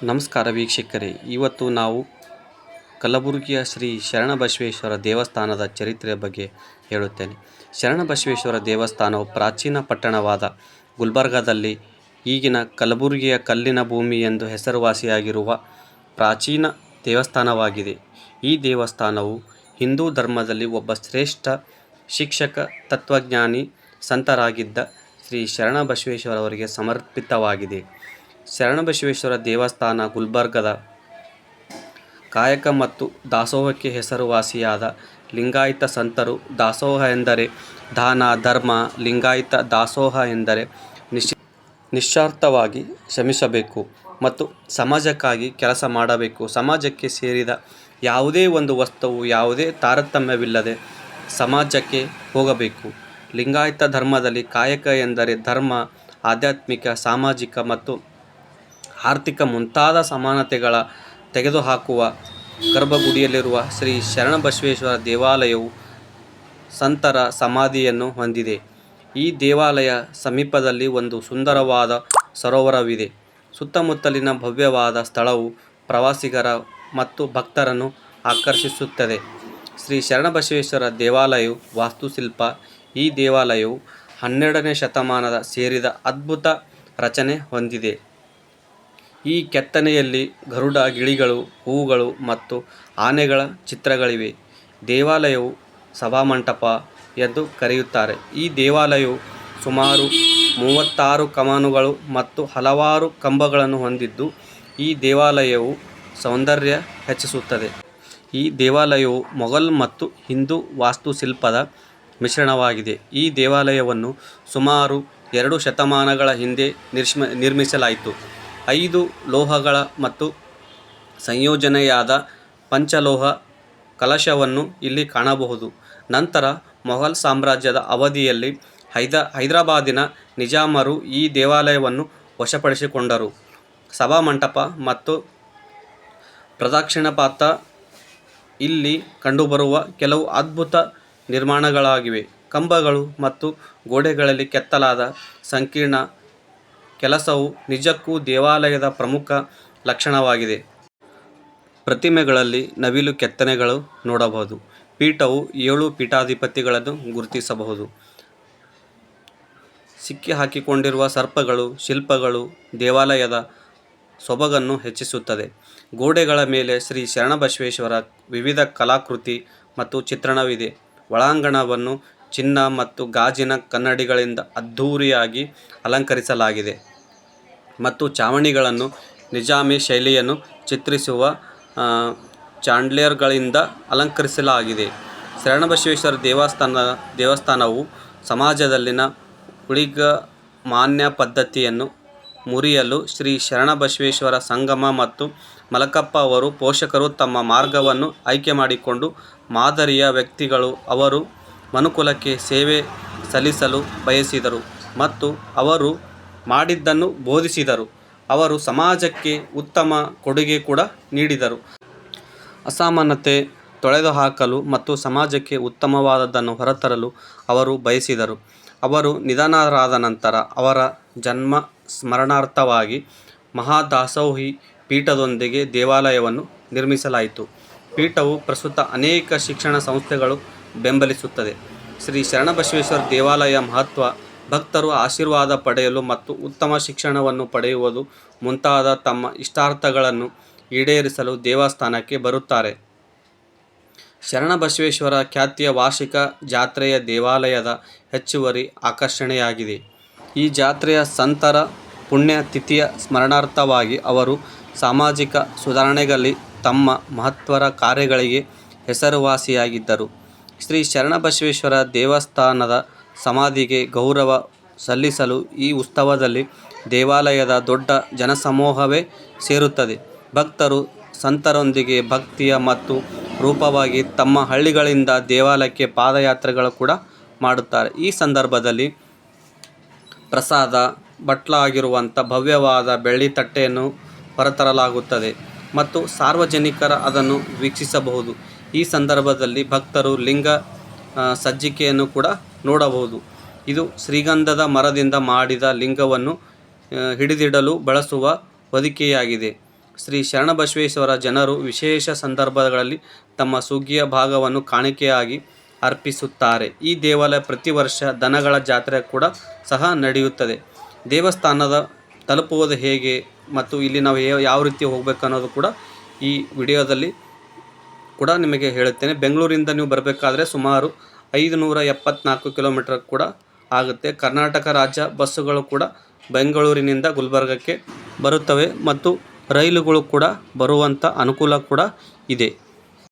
ನಮಸ್ಕಾರ ವೀಕ್ಷಕರೇ, ಇವತ್ತು ನಾವು ಕಲಬುರಗಿಯ ಶ್ರೀ ಶರಣಬಸವೇಶ್ವರ ದೇವಸ್ಥಾನದ ಚರಿತ್ರೆಯ ಬಗ್ಗೆ ಹೇಳುತ್ತೇನೆ. ಶರಣಬಸವೇಶ್ವರ ದೇವಸ್ಥಾನವು ಪ್ರಾಚೀನ ಪಟ್ಟಣವಾದ ಗುಲ್ಬರ್ಗಾದಲ್ಲಿ ಈಗಿನ ಕಲಬುರಗಿಯ ಕಲ್ಲಿನ ಭೂಮಿ ಎಂದು ಹೆಸರುವಾಸಿಯಾಗಿರುವ ಪ್ರಾಚೀನ ದೇವಸ್ಥಾನವಾಗಿದೆ. ಈ ದೇವಸ್ಥಾನವು ಹಿಂದೂ ಧರ್ಮದಲ್ಲಿ ಒಬ್ಬ ಶ್ರೇಷ್ಠ ಶಿಕ್ಷಕ, ತತ್ವಜ್ಞಾನಿ, ಸಂತರಾಗಿದ್ದ ಶ್ರೀ ಶರಣಬಸವೇಶ್ವರವರಿಗೆ ಸಮರ್ಪಿತವಾಗಿದೆ. ಶರಣಬಸವೇಶ್ವರ ದೇವಸ್ಥಾನ ಗುಲ್ಬರ್ಗದ ಕಾಯಕ ಮತ್ತು ದಾಸೋಹಕ್ಕೆ ಹೆಸರುವಾಸಿಯಾದ ಲಿಂಗಾಯತ ಸಂತರು ದಾಸೋಹ ಎಂದರೆ ದಾನ, ಧರ್ಮ, ಲಿಂಗಾಯತ ದಾಸೋಹ ಎಂದರೆ ನಿಸ್ವಾರ್ಥವಾಗಿ ಶ್ರಮಿಸಬೇಕು ಮತ್ತು ಸಮಾಜಕ್ಕಾಗಿ ಕೆಲಸ ಮಾಡಬೇಕು. ಸಮಾಜಕ್ಕೆ ಸೇರಿದ ಯಾವುದೇ ಒಂದು ವಸ್ತುವು ಯಾವುದೇ ತಾರತಮ್ಯವಿಲ್ಲದೆ ಸಮಾಜಕ್ಕೆ ಹೋಗಬೇಕು. ಲಿಂಗಾಯತ ಧರ್ಮದಲ್ಲಿ ಕಾಯಕ ಎಂದರೆ ಧರ್ಮ, ಆಧ್ಯಾತ್ಮಿಕ, ಸಾಮಾಜಿಕ ಮತ್ತು ಆರ್ಥಿಕ ಮುಂತಾದ ಸಮಾನತೆಗಳ ತೆಗೆದುಹಾಕುವ. ಗರ್ಭಗುಡಿಯಲ್ಲಿರುವ ಶ್ರೀ ಶರಣಬಸವೇಶ್ವರ ದೇವಾಲಯವು ಸಂತರ ಸಮಾಧಿಯನ್ನು ಹೊಂದಿದೆ. ಈ ದೇವಾಲಯ ಸಮೀಪದಲ್ಲಿ ಒಂದು ಸುಂದರವಾದ ಸರೋವರವಿದೆ. ಸುತ್ತಮುತ್ತಲಿನ ಭವ್ಯವಾದ ಸ್ಥಳವು ಪ್ರವಾಸಿಗರ ಮತ್ತು ಭಕ್ತರನ್ನು ಆಕರ್ಷಿಸುತ್ತದೆ. ಶ್ರೀ ಶರಣಬಸವೇಶ್ವರ ದೇವಾಲಯವು ವಾಸ್ತುಶಿಲ್ಪ. ಈ ದೇವಾಲಯವು 12ನೇ ಶತಮಾನದ ಸೇರಿದ ಅದ್ಭುತ ರಚನೆ ಹೊಂದಿದೆ. ಈ ಕೆತ್ತನೆಯಲ್ಲಿ ಗರುಡ, ಗಿಳಿಗಳು, ಹೂವುಗಳು ಮತ್ತು ಆನೆಗಳ ಚಿತ್ರಗಳಿವೆ. ದೇವಾಲಯವು ಸಭಾಮಂಟಪ ಎಂದು ಕರೆಯುತ್ತಾರೆ. ಈ ದೇವಾಲಯವು ಸುಮಾರು 36 ಕಮಾನುಗಳು ಮತ್ತು ಹಲವಾರು ಕಂಬಗಳನ್ನು ಹೊಂದಿದ್ದು, ಈ ದೇವಾಲಯವು ಸೌಂದರ್ಯ ಹೆಚ್ಚಿಸುತ್ತದೆ. ಈ ದೇವಾಲಯವು ಮೊಘಲ್ ಮತ್ತು ಹಿಂದೂ ವಾಸ್ತುಶಿಲ್ಪದ ಮಿಶ್ರಣವಾಗಿದೆ. ಈ ದೇವಾಲಯವನ್ನು ಸುಮಾರು 2 ಶತಮಾನಗಳ ಹಿಂದೆ ನಿರ್ಮಿಸಲಾಯಿತು. 5 ಲೋಹಗಳ ಮತ್ತು ಸಂಯೋಜನೆಯಾದ ಪಂಚಲೋಹ ಕಲಶವನ್ನು ಇಲ್ಲಿ ಕಾಣಬಹುದು. ನಂತರ ಮೊಘಲ್ ಸಾಮ್ರಾಜ್ಯದ ಅವಧಿಯಲ್ಲಿ ಹೈದರಾಬಾದಿನ ನಿಜಾಮರು ಈ ದೇವಾಲಯವನ್ನು ವಶಪಡಿಸಿಕೊಂಡರು. ಸಭಾಮಂಟಪ ಮತ್ತು ಪ್ರದಕ್ಷಿಣಾಪಥ ಇಲ್ಲಿ ಕಂಡುಬರುವ ಕೆಲವು ಅದ್ಭುತ ನಿರ್ಮಾಣಗಳಾಗಿವೆ. ಕಂಬಗಳು ಮತ್ತು ಗೋಡೆಗಳಲ್ಲಿ ಕೆತ್ತಲಾದ ಸಂಕೀರ್ಣ ಕೆಲಸವು ನಿಜಕ್ಕೂ ದೇವಾಲಯದ ಪ್ರಮುಖ ಲಕ್ಷಣವಾಗಿದೆ. ಪ್ರತಿಮೆಗಳಲ್ಲಿ ನವಿಲು ಕೆತ್ತನೆಗಳು ನೋಡಬಹುದು. ಪೀಠವು 7 ಪೀಠಾಧಿಪತಿಗಳನ್ನು ಗುರುತಿಸಬಹುದು. ಸಿಕ್ಕಿಹಾಕಿಕೊಂಡಿರುವ ಸರ್ಪಗಳು, ಶಿಲ್ಪಗಳು ದೇವಾಲಯದ ಸೊಬಗನ್ನು ಹೆಚ್ಚಿಸುತ್ತದೆ. ಗೋಡೆಗಳ ಮೇಲೆ ಶ್ರೀ ಶರಣಬಸವೇಶ್ವರ ವಿವಿಧ ಕಲಾಕೃತಿ ಮತ್ತು ಚಿತ್ರಣವಿದೆ. ಒಳಾಂಗಣವನ್ನು ಚಿನ್ನ ಮತ್ತು ಗಾಜಿನ ಕನ್ನಡಿಗಳಿಂದ ಅದ್ಧೂರಿಯಾಗಿ ಅಲಂಕರಿಸಲಾಗಿದೆ ಮತ್ತು ಚಾವಣಿಗಳನ್ನು ನಿಜಾಮಿ ಶೈಲಿಯನ್ನು ಚಿತ್ರಿಸುವ ಚಾಂಡ್ಲಿಯರ್ಗಳಿಂದ ಅಲಂಕರಿಸಲಾಗಿದೆ. ಶರಣಬಸವೇಶ್ವರ ದೇವಸ್ಥಾನವು ಸಮಾಜದಲ್ಲಿನ ಊಳಿಗಮಾನ್ಯ ಪದ್ಧತಿಯನ್ನು ಮುರಿಯಲು ಶ್ರೀ ಶರಣಬಸವೇಶ್ವರ ಸಂಗಮ ಮತ್ತು ಮಲಕಪ್ಪ ಅವರು ಪೋಷಕರು ತಮ್ಮ ಮಾರ್ಗವನ್ನು ಆಯ್ಕೆ ಮಾಡಿಕೊಂಡು ಮಾದರಿಯ ವ್ಯಕ್ತಿಗಳು. ಅವರು ಮನುಕುಲಕ್ಕೆ ಸೇವೆ ಸಲ್ಲಿಸಲು ಬಯಸಿದರು ಮತ್ತು ಅವರು ಮಾಡಿದ್ದನ್ನು ಬೋಧಿಸಿದರು. ಅವರು ಸಮಾಜಕ್ಕೆ ಉತ್ತಮ ಕೊಡುಗೆ ಕೂಡ ನೀಡಿದರು. ಅಸಮಾನತೆ ತೊಡೆದುಹಾಕಲು ಮತ್ತು ಸಮಾಜಕ್ಕೆ ಉತ್ತಮವಾದದ್ದನ್ನು ಹೊರತರಲು ಅವರು ಬಯಸಿದರು. ಅವರು ನಿಧನರಾದ ನಂತರ ಅವರ ಜನ್ಮ ಸ್ಮರಣಾರ್ಥವಾಗಿ ಮಹಾದಾಸೋಹಿ ಪೀಠದೊಂದಿಗೆ ದೇವಾಲಯವನ್ನು ನಿರ್ಮಿಸಲಾಯಿತು. ಪೀಠವು ಪ್ರಸ್ತುತ ಅನೇಕ ಶಿಕ್ಷಣ ಸಂಸ್ಥೆಗಳು ಬೆಂಬಲಿಸುತ್ತದೆ. ಶ್ರೀ ಶರಣಬಸವೇಶ್ವರ ದೇವಾಲಯ ಮಹತ್ವ. ಭಕ್ತರು ಆಶೀರ್ವಾದ ಪಡೆಯಲು ಮತ್ತು ಉತ್ತಮ ಶಿಕ್ಷಣವನ್ನು ಪಡೆಯುವುದು ಮುಂತಾದ ತಮ್ಮ ಇಷ್ಟಾರ್ಥಗಳನ್ನು ಈಡೇರಿಸಲು ದೇವಸ್ಥಾನಕ್ಕೆ ಬರುತ್ತಾರೆ. ಶರಣಬಸವೇಶ್ವರ ಖ್ಯಾತಿಯ ವಾರ್ಷಿಕ ಜಾತ್ರೆಯ ದೇವಾಲಯದ ಹೆಚ್ಚುವರಿ ಆಕರ್ಷಣೆಯಾಗಿದೆ. ಈ ಜಾತ್ರೆಯ ಸಂತರ ಪುಣ್ಯತಿಥಿಯ ಸ್ಮರಣಾರ್ಥವಾಗಿ ಅವರು ಸಾಮಾಜಿಕ ಸುಧಾರಣೆಗಳಲ್ಲಿ ತಮ್ಮ ಮಹತ್ವರ ಕಾರ್ಯಗಳಿಗೆ ಹೆಸರುವಾಸಿಯಾಗಿದ್ದರು. ಶ್ರೀ ಶರಣಬಸವೇಶ್ವರ ದೇವಸ್ಥಾನದ ಸಮಾಧಿಗೆ ಗೌರವ ಸಲ್ಲಿಸಲು ಈ ಉತ್ಸವದಲ್ಲಿ ದೇವಾಲಯದ ದೊಡ್ಡ ಜನಸಮೂಹವೇ ಸೇರುತ್ತದೆ. ಭಕ್ತರು ಸಂತರೊಂದಿಗೆ ಭಕ್ತಿಯ ಮತ್ತು ರೂಪವಾಗಿ ತಮ್ಮ ಹಳ್ಳಿಗಳಿಂದ ದೇವಾಲಯಕ್ಕೆ ಪಾದಯಾತ್ರೆಗಳು ಕೂಡ ಮಾಡುತ್ತಾರೆ. ಈ ಸಂದರ್ಭದಲ್ಲಿ ಪ್ರಸಾದ ಬಟ್ಲಾಗಿರುವಂಥ ಭವ್ಯವಾದ ಬೆಳ್ಳಿ ತಟ್ಟೆಯನ್ನು ಹೊರತರಲಾಗುತ್ತದೆ ಮತ್ತು ಸಾರ್ವಜನಿಕರು ಅದನ್ನು ವೀಕ್ಷಿಸಬಹುದು. ಈ ಸಂದರ್ಭದಲ್ಲಿ ಭಕ್ತರು ಲಿಂಗ ಸಜ್ಜಿಕೆಯನ್ನು ಕೂಡ ನೋಡಬಹುದು. ಇದು ಶ್ರೀಗಂಧದ ಮರದಿಂದ ಮಾಡಿದ ಲಿಂಗವನ್ನು ಹಿಡಿದಿಡಲು ಬಳಸುವ ಹೊದಿಕೆಯಾಗಿದೆ. ಶ್ರೀ ಶರಣಬಸವೇಶ್ವರ ಜನರು ವಿಶೇಷ ಸಂದರ್ಭಗಳಲ್ಲಿ ತಮ್ಮ ಸುಗ್ಗಿಯ ಭಾಗವನ್ನು ಕಾಣಿಕೆಯಾಗಿ ಅರ್ಪಿಸುತ್ತಾರೆ. ಈ ದೇವಾಲಯ ಪ್ರತಿ ವರ್ಷ ದನಗಳ ಜಾತ್ರೆ ಕೂಡ ಸಹ ನಡೆಯುತ್ತದೆ. ದೇವಸ್ಥಾನದ ತಲುಪುವುದು ಹೇಗೆ ಮತ್ತು ಇಲ್ಲಿ ನಾವು ಯಾವ ರೀತಿ ಹೋಗಬೇಕು ಅನ್ನೋದು ಕೂಡ ಈ ವಿಡಿಯೋದಲ್ಲಿ ಕೂಡ ನಿಮಗೆ ಹೇಳುತ್ತೇನೆ. ಬೆಂಗಳೂರಿಂದ ನೀವು ಬರಬೇಕಾದ್ರೆ ಸುಮಾರು 574 ಕಿಲೋಮೀಟರ್ ಕೂಡ ಆಗುತ್ತೆ. ಕರ್ನಾಟಕ ರಾಜ್ಯ ಬಸ್ಸುಗಳು ಕೂಡ ಬೆಂಗಳೂರಿನಿಂದ ಗುಲ್ಬರ್ಗಕ್ಕೆ ಬರುತ್ತವೆ ಮತ್ತು ರೈಲುಗಳು ಕೂಡ ಬರುವಂಥ ಅನುಕೂಲ ಕೂಡ ಇದೆ.